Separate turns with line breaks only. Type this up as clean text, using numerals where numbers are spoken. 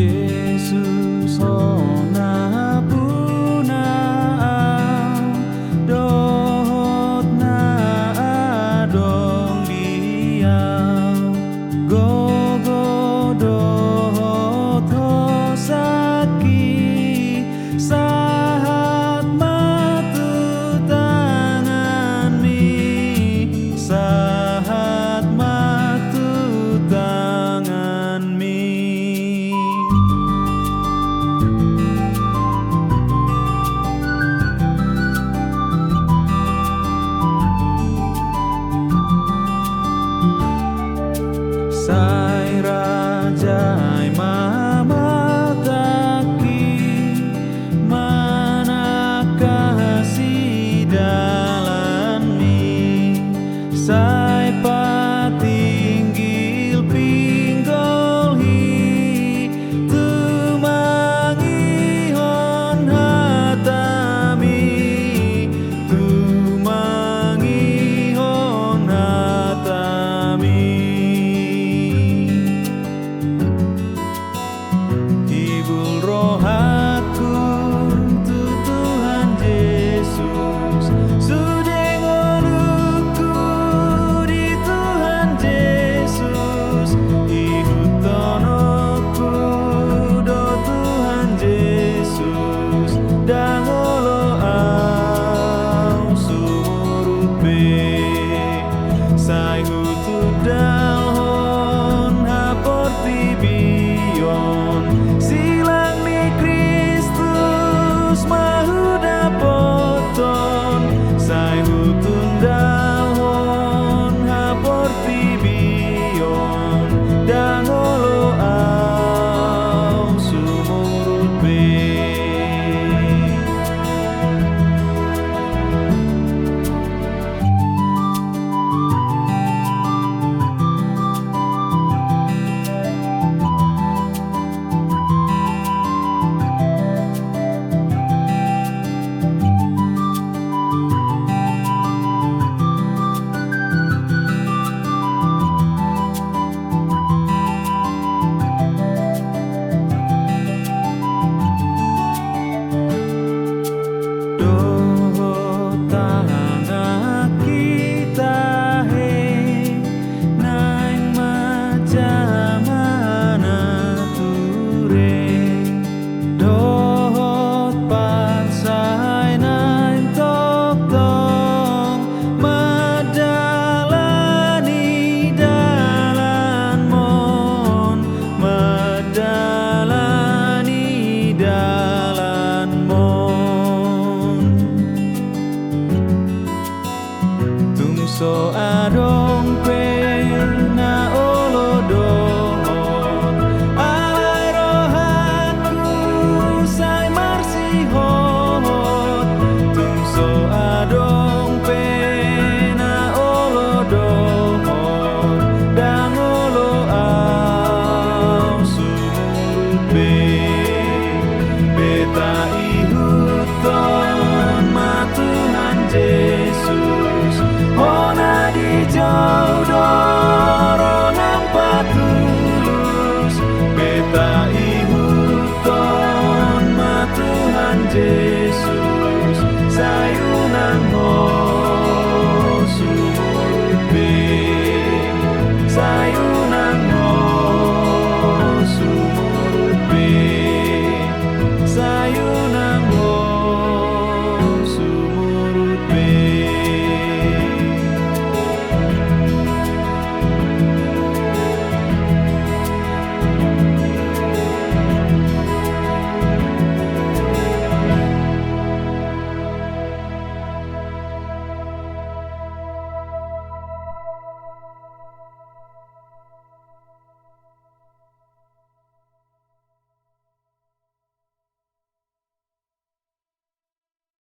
Jesus hona puna dohot na adong diau gogo dohot hosaki sahat matu tangan mi sahat matu tangan mi. Sai rajai mamataki mana kasih dalan mi sai patinggil pinggol hi tumangi hon hatami tumangi hon hatami. Ibul rohatku tu Tuhan Yesus sudengonuku di Tuhan Yesus ihutonoku do Tuhan Yesus dangolo au sumurupe sai hutu dalhon haporti bion silang ni Kristus mahuda poton sai hutun dalhon haporti bion dangolo au sumurupe. So adong pena olo dohot alai rohatku sai marsi hot tum so adong pena olo dohot dang olo au sumurupe beta